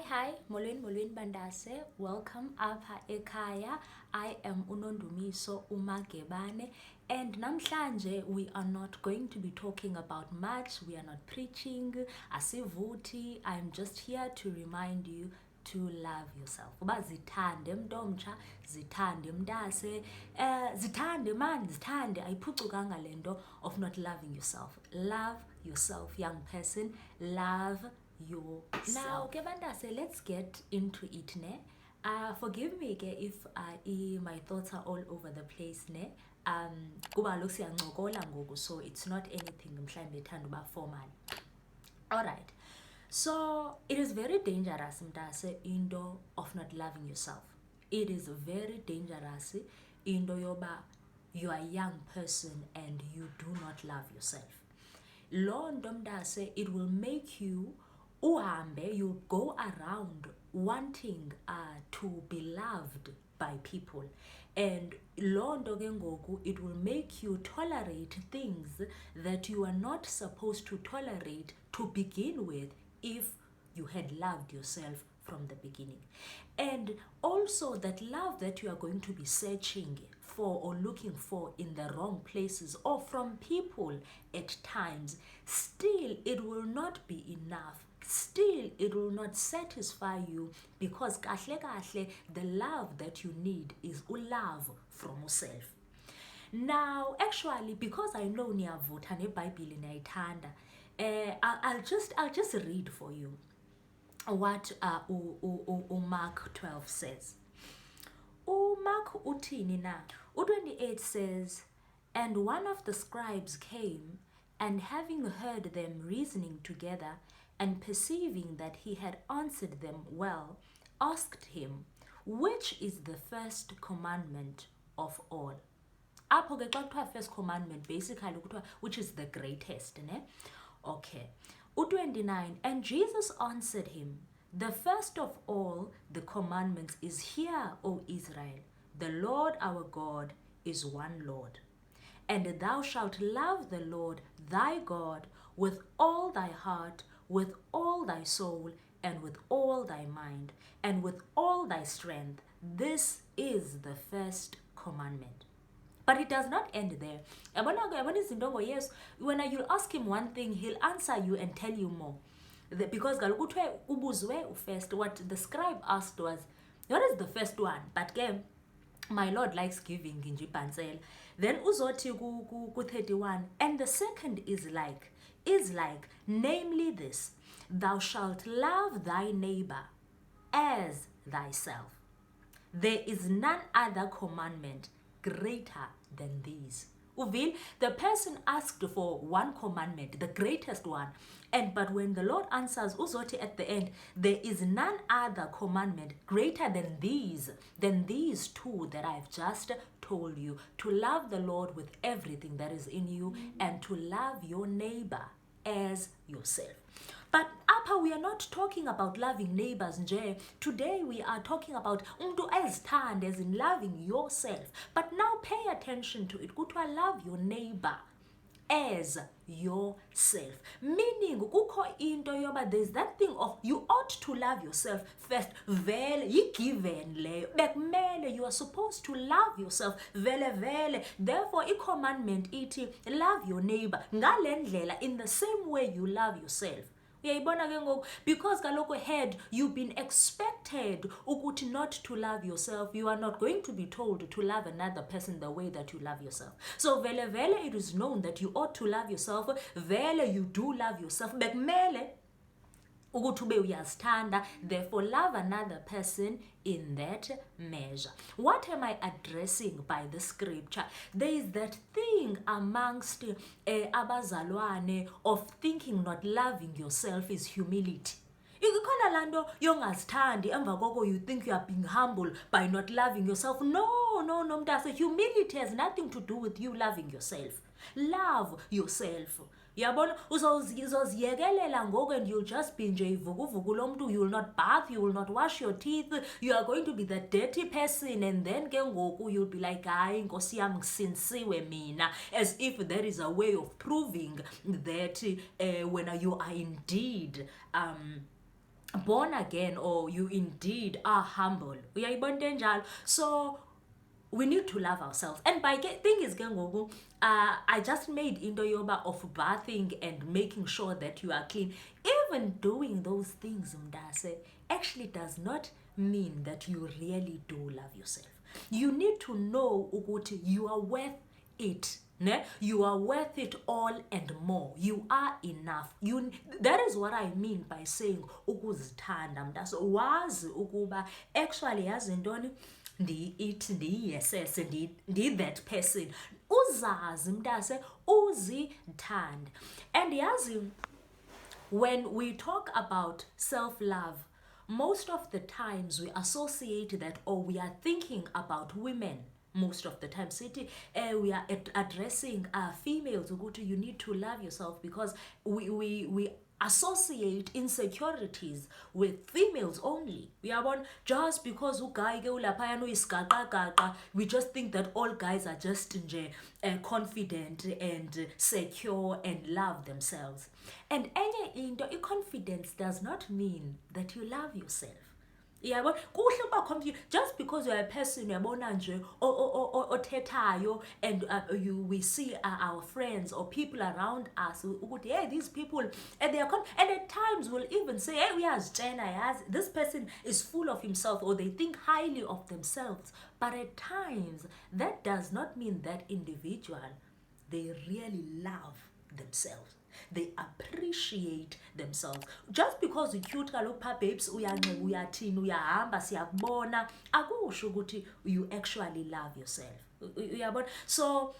Hi, Molweni Bandase. Welcome apha ekhaya. I am Unondumiso Umagebane, and namhlanje we are not going to be talking about much. We are not preaching, asivuti. I'm just here to remind you to love yourself. Uba zithande mntomtsha, zithande mntase, zithande man, zithande. Ayiphucukanga le nto of not loving yourself. Love yourself, young person. Love yourself. Now, ke bantase, let's get into it, ne? Forgive me ke if my thoughts are all over the place, ne? Kuba kaloku siyancokola ngoku, so it's not anything mhlawumbe ethanda uba formal. Alright. So it is very dangerous mntase into of not loving yourself. It is very dangerous into yoba you are a young person and you do not love yourself. Loo nto mntase, it will make you uhambe, you go around wanting to be loved by people, and loo nto ke ngoku it will make you tolerate things that you are not supposed to tolerate to begin with if you had loved yourself from the beginning. And also that love that you are going to be searching for or looking for in the wrong places or from people at times, still it will not be enough. Still it will not satisfy you, because kahle kahle the love that you need is love from yourself. Now actually, because I know niyavutha neBhayibhile niyayithanda, I'll just read for you what Mark 12 says. Mark uthini na? 28 says, "And one of the scribes came, and having heard them reasoning together, and perceiving that he had answered them well, asked him, which is the first commandment of all?" Apho ke xa kuthiwa first commandment, basically kuthiwa which is the greatest, ne? Okay. 29, "And Jesus answered him, the first of all the commandments is, Hear, O Israel, the Lord our God is one Lord. And thou shalt love the Lord thy God with all thy heart, with all thy soul, and with all thy mind, and with all thy strength. This is the first commandment." But it does not end there. Yes, when you ask him one thing, he'll answer you and tell you more. Because first, what the scribe asked was, what is the first one? But again, my Lord likes giving in Jipansel. Then uzoti ku 31, "And the second is like, namely this, thou shalt love thy neighbor as thyself. There is none other commandment greater than these." Uvil, the person asked for one commandment, the greatest one, but when the Lord answers uzoti at the end, there is none other commandment greater than these two that I've just told you, to love the Lord with everything that is in you, and to love your neighbor as yourself. But apha we are not talking about loving neighbors nje. Today we are talking about umntu ezithande, as in loving yourself. But now pay attention to it. Kuthiwa love your neighbor as yourself. Meaning kukho into yoba there's that thing of you ought to love yourself first. Vele given leyo bekumele, you are supposed to love yourself vele. Therefore commandment iti love your neighbor ngale ndlela, in the same way you love yourself. Because kaloku head, you've been expected ukuthi not to love yourself. You are not going to be told to love another person the way that you love yourself. So vele it is known that you ought to love yourself. Vele you do love yourself. Bekumele ukuthi ube uyazithanda, therefore love another person in that measure. What am I addressing by the scripture? There is that thing amongst abazalwane of thinking not loving yourself is humility. Ikhona lando yongazithandi, emva koko you think you are being humble by not loving yourself. No mntase, humility has nothing to do with you loving yourself. Love yourself. Yabona, uzoziyekelela ngoku, and you'll just be nje ivuguvugu lomntu. You will not bath, you will not wash your teeth, you are going to be the dirty person, and then ke ngoku you'll be like, hayi nkosi yam ngisinsiwe mina, as if there is a way of proving that when you are indeed born again or you indeed are humble. So we need to love ourselves. And by thing is I just made into yoba of bathing and making sure that you are clean. Even doing those things, mdase, actually does not mean that you really do love yourself. You need to know ukuthi you are worth it. Ne? You are worth it all and more. You are enough. That is what I mean by saying ukuzithanda mntaso. Wazi ukuba actually yazi ntoni ndi-it ndiyi-yes ndi-that person. Uzazi mntase uzithande. And yazi, when we talk about self-love, most of the times we associate that, or we are thinking about women. Most of the time, we are addressing females. You need to love yourself because we associate insecurities with females only. We are one just because we just think that all guys are just confident and secure and love themselves. And any confidence does not mean that you love yourself. Yeah, but just because you're a person and we see our friends or people around us, hey, these people, and they are and at times we'll even say, hey, we as Jenna, this person is full of himself, or they think highly of themselves. But at times that does not mean that individual they really love themselves. They appreciate themselves. Just because you cute kalupha babes uyathini uyahamba siyakubona akusho ukuthi you actually love yourself. So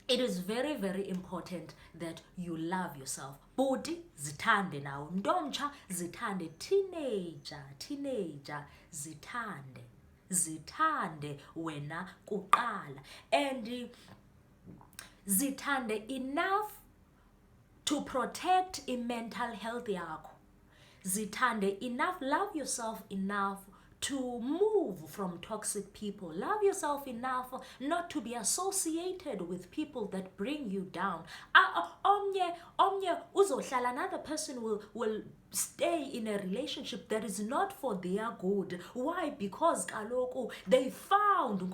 it is very, very important that you love yourself. Budi zithande nawo, ntomtsha zithande, teenager zithande wena kuqala, and zithande enough to protect in mental health yakho. Zithande enough, love yourself enough to move from toxic people. Love yourself enough not to be associated with people that bring you down. Omnye uzohlala, another person will stay in a relationship that is not for their good. Why? Because kaloku they found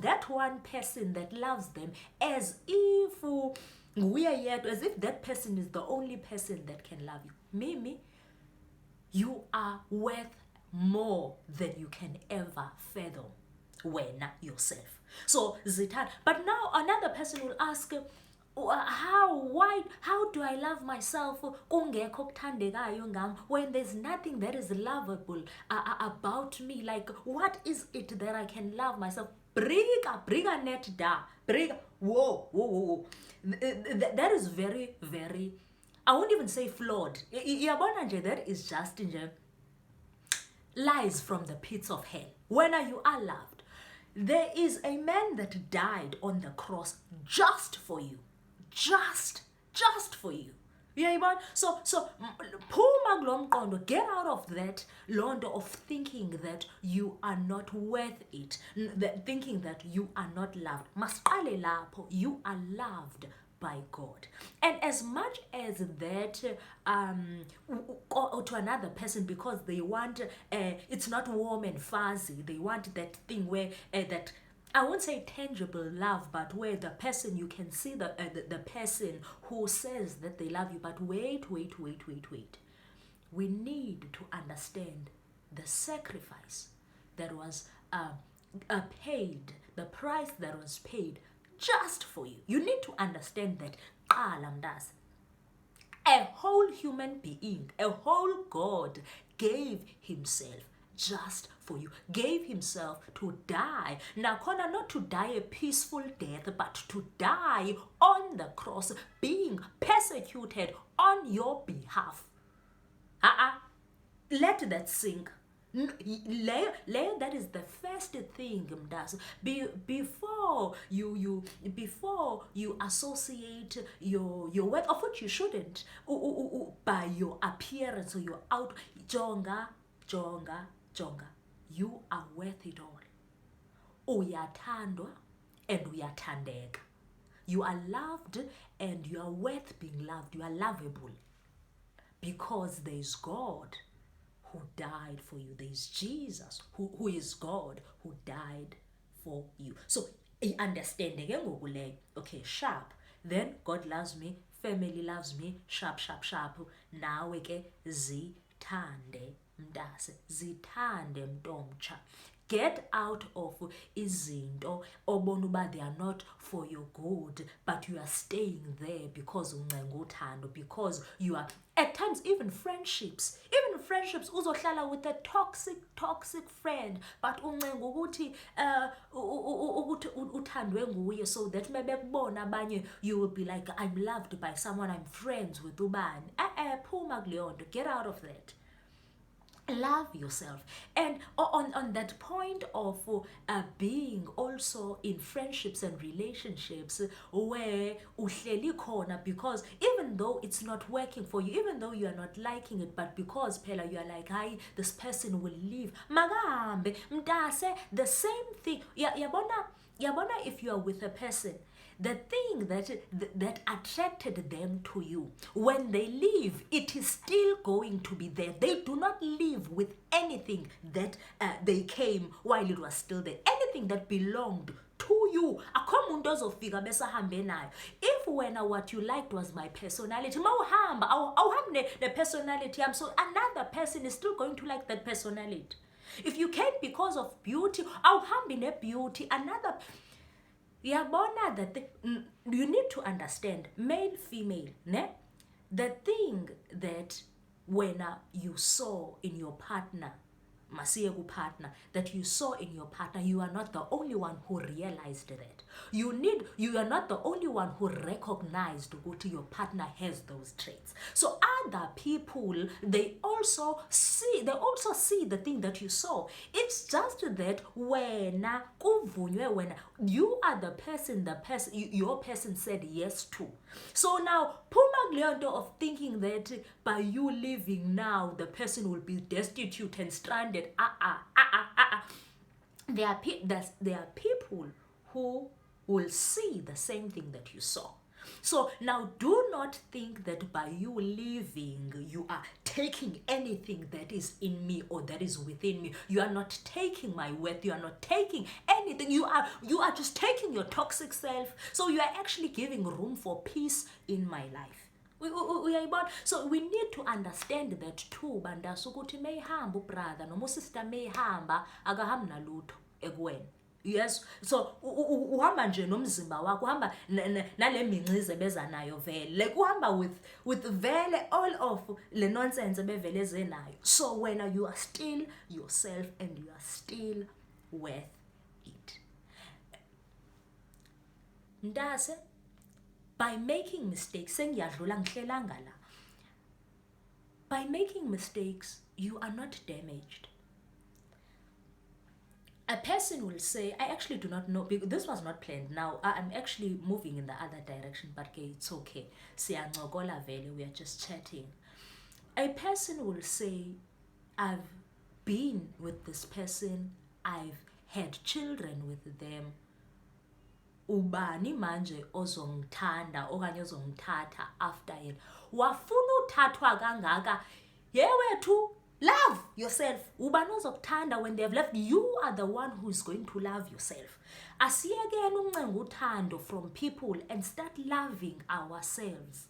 that one person that loves them, as if we are yet, as if that person is the only person that can love you. Mimi, you are worth more than you can ever fathom when yourself. So zitan. But now another person will ask, how do I love myself when there's nothing that is lovable about me? Like, what is it that I can love myself? Briga net da. Briga. Whoa. That is very, very, I won't even say flawed. That is just lies from the pits of hell. When you are loved, there is a man that died on the cross just for you. Just for you. Yeah, so get out of that londo of thinking that you are not worth it, thinking that you are not loved. Masqale lapho, you are loved by God. And as much as that to another person, because they want it's not warm and fuzzy, they want that thing where that, I won't say tangible love, but where the person, you can see the person who says that they love you. But wait. We need to understand the sacrifice that was paid, the price that was paid just for you. You need to understand that a whole human being, a whole God gave himself just for you, gave himself to die. Now, not to die a peaceful death, but to die on the cross, being persecuted on your behalf. Let that sink. That is the first thing, mdas. Before you associate your worth, of which you shouldn't, by your appearance or your out. Jonga. You are worth it all. Uyathandwa and uyathandeka. You are loved and you are worth being loved. You are lovable. Because there is God who died for you. There's Jesus who is God who died for you. So understanding okay, sharp. Then God loves me, family loves me, sharp, sharp, sharp. Nawe ke zithande mntase, zithande mntomtsha. Get out of izinto obona uba they are not for your good, but you are staying there because uncenga uthando, because you are at times even friendships uzohlala with a toxic friend, but uncenga ukuthi uthandwe nguye, so that mebekubona abanye you will be like, I'm loved by someone, I'm friends with ubani. Phuma kuleyo nto, get out of that. Love yourself. And on that point of being also in friendships and relationships where uhleli khona, because even though it's not working for you, even though you are not liking it, but because phela you are like, hi, this person will leave, makahambe mntase. The same thing, yabona if you are with a person, the thing that attracted them to you, when they leave, it is still going to be there. They do not leave with anything that they came while it was still there. Anything that belonged to you, if when what you liked was my personality, the personality, so another person is still going to like that personality. If you came because of beauty, beauty, another. Yabona that you need to understand, male, female, ne? The thing that when you saw in your partner, that you saw in your partner, you are not the only one who realized that. You are not the only one who recognized that your partner has those traits. So other people, they also see the thing that you saw. It's just that when you are the person your person said yes to. So now puma of thinking that by you leaving now the person will be destitute and stranded. There are people who will see the same thing that you saw. So now do not think that by you leaving, you are taking anything that is in me or that is within me. You are not taking my worth. You are not taking anything. You are just taking your toxic self. So you are actually giving room for peace in my life. So we need to understand that too, banda sukuthi mehamba brother noma sister mehamba akahambi nalutho ekweni. Yes, so uhamba nje nomzimba wakho, uhamba nale minxize beza nayo vele, like uhamba with vele all of le nonsense beveleze nayo. So when you are still yourself and you are still worth it. Ndase by making mistakes, by making mistakes, you are not damaged. A person will say, I actually do not know, because this was not planned. Now, I'm actually moving in the other direction, but it's okay. We are just chatting. A person will say, I've been with this person, I've had children with them. Ubani manje ozongithanda okanye ozongithatha after yena. Wafuna uthathwa kangaka. Yewethu, love yourself. Ubani ozokuthanda when they have left? You are the one who is going to love yourself. Asiyekeni ukuncenga uthando from people and start loving ourselves.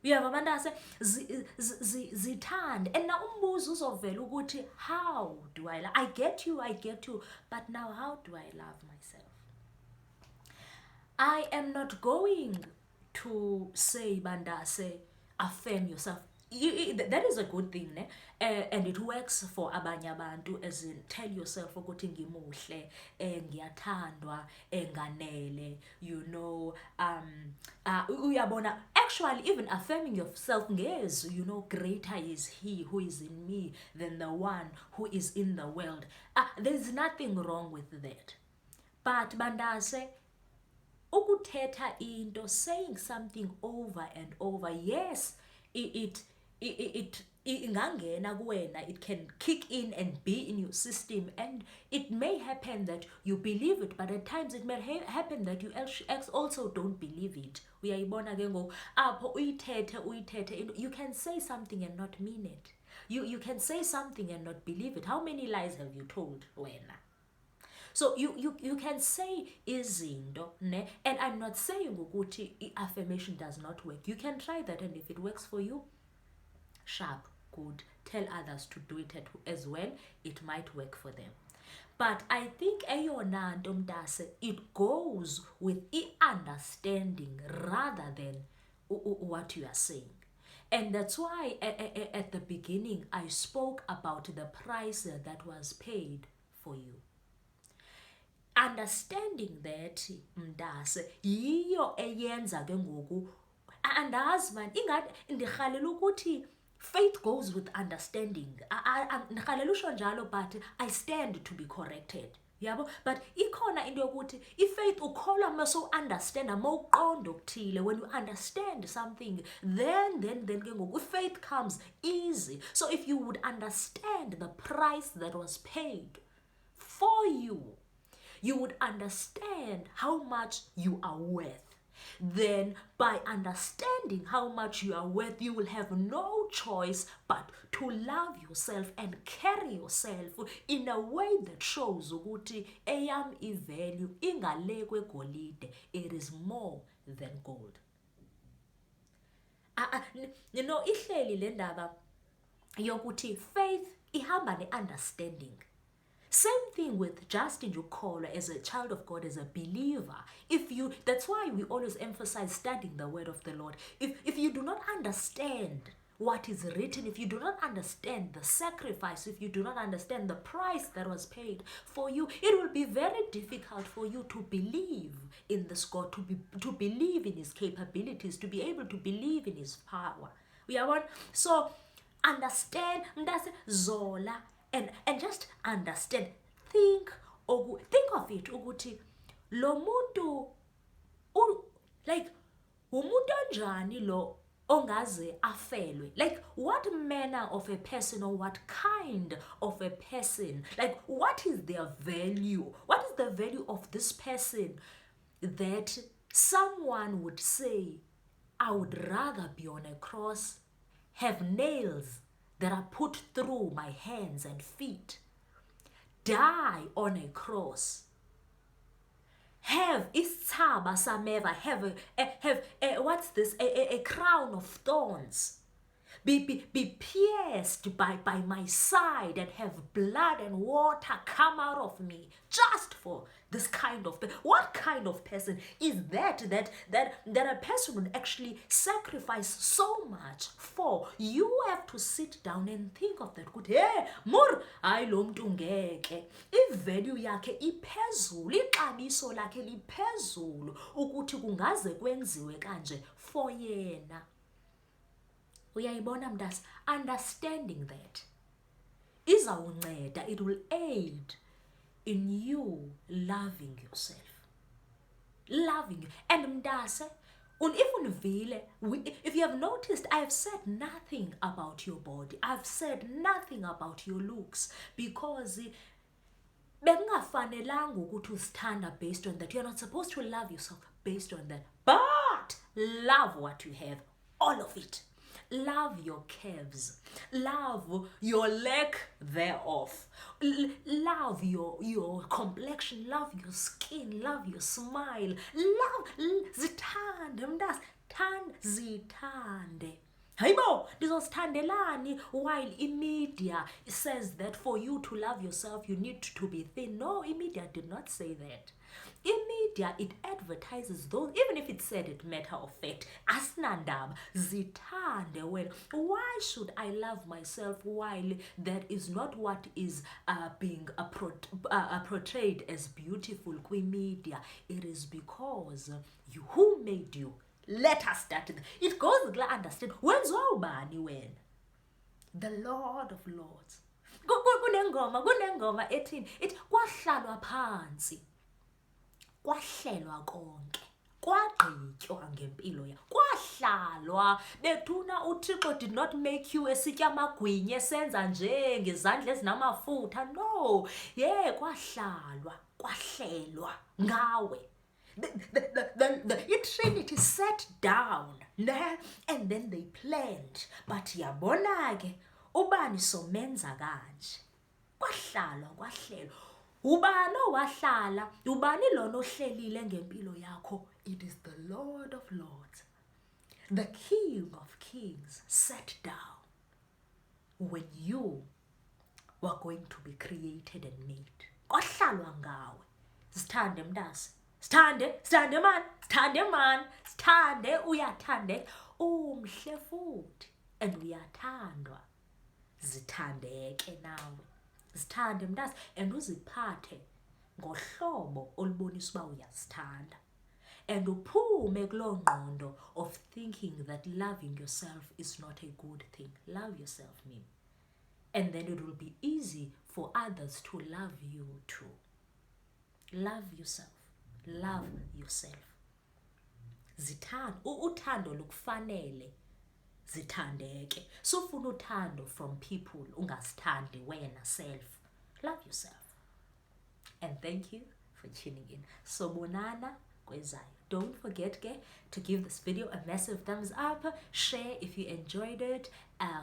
We have abandase zithande. And now umbuzo uzovela ukuthi, how do I love? I get you, but now how do I love myself? I am not going to say, bandase, affirm yourself. That is a good thing, ne? And it works for abanye abantu, as in tell yourself ukuthi ngimuhle, ngiyathandwa, nganele, you know, uyabona. Actually, even affirming yourself, yes, you know, greater is he who is in me than the one who is in the world. There's nothing wrong with that. But bandase, ukuthetha into, saying something over and over, yes, it ingangena kuwena, it can kick in and be in your system, and it may happen that you believe it, but at times it may happen that you also don't believe it. Uyayibona ke ngoku apho uyithethe, you can say something and not mean it. You can say something and not believe it. How many lies have you told wena? So you can say izinto, ne? And I'm not saying ukuthi affirmation does not work. You can try that, and if it works for you, sharp, good. Tell others to do it as well. It might work for them. But I think eyona nto mntase, it goes with understanding rather than what you are saying. And that's why at the beginning I spoke about the price that was paid for you. Understanding that mntase yiyo eyenza ke ngoku andazi man ingathi ndirhalela ukuthi faith goes with understanding. Ndirhalela usho njalo but I stand to be corrected. Yabo, but ikhona into yokuthi ifaith ukholwa maso understand amawuqonda okuthile. When you understand something, then ke ngoku faith comes easy. So if you would understand the price that was paid for you, you would understand how much you are worth. Then by understanding how much you are worth, you will have no choice but to love yourself and carry yourself in a way that shows ukuthi eyam i-value ingale kwegolide, it is more than gold. You know, ihleli le ndaba yokuthi faith ihamba ne-understanding. Same thing with Justin Jukolo as a child of God, as a believer. That's why we always emphasize studying the word of the Lord. If you do not understand what is written, if you do not understand the sacrifice, if you do not understand the price that was paid for you, it will be very difficult for you to believe in this God, to believe in his capabilities, to be able to believe in his power. We are one. So understand, zola. And just understand, think of it ukuthi lo muntu like umuntu anjani lo ongaze afelwe. Like what manner of a person or what kind of a person, like what is their value? What is the value of this person that someone would say, I would rather be on a cross, have nails that are put through my hands and feet, die on a cross, have isithaba sameva, have what's this, a crown of thorns, be pierced by my side and have blood and water come out of me just for this kind of what kind of person is that a person would actually sacrifice so much for? You have to sit down and think of that. Good, hey, mur lo mntu ngeke ivalue yakhe iphezulu, ixabiso lakhe liphezulu ukuthi kungaze kwenziwe kanje for yena. Uyayibona mntase, understanding that izawunceda, it will aid in you loving yourself. Loving you. And mntase, even vile, if you have noticed, I have said nothing about your body. I've said nothing about your looks because bekungafanelanga ukuthi usithanda based on that. You're not supposed to love yourself based on that. But love what you have, all of it. Love your calves, love your leg thereof, love your complexion, love your skin, love your smile, love zithande mntase, zithande. Hayibo, ndizosithandelani while imedia says that for you to love yourself you need to be thin. No, imedia did not say that. In media, it advertises those, even if it said it matter of fact, asinandaba, zithande wena. Why should I love myself while that is not what is being portrayed as beautiful kwi media? It is because you, who made you? Let us start. It goes with understand. When's ubani wena? The Lord of Lords. Kunengoma ethi it kwahlalwa phansi. Kwahlelwa konke, kwagqitywa ngempilo ya, kwahlalwa bethuna uThixo did not make you esitya amagwinya esenza nje ngezandla ezinamafutha. No, yeah, kwahlelwa ngawe. The Trinity sat down and then they planned. But yabona ke ubani somenza kanje. Kwahlalwa kwahlelwa. Ubani owahlala, ubani lona ohlelile ngempilo yakho? It is the Lord of Lords, the King of Kings, sat down when you were going to be created and made. Kwahlalwa ngawe. Sithande mntase. Sithande man. Sithande uyathande. Umhle futhi and uyathandwa. Zithandeke nawe. Sithande mntase and uziphathe ngohlobo olubonisa uba uyazithanda. And uphume kuloo ngqondo of thinking that loving yourself is not a good thing. Love yourself, Mimi. And then it will be easy for others to love you too. Love yourself. Love yourself. Uthando lukufanele zithandeke. So ufuna uthando from people ungasithandi wena self. Love yourself. And thank you for tuning in. Sobonana kwezayo. Don't forget to give this video a massive thumbs up, share if you enjoyed it,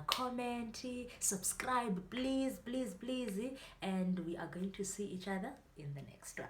comment, subscribe, please, and we are going to see each other in the next one.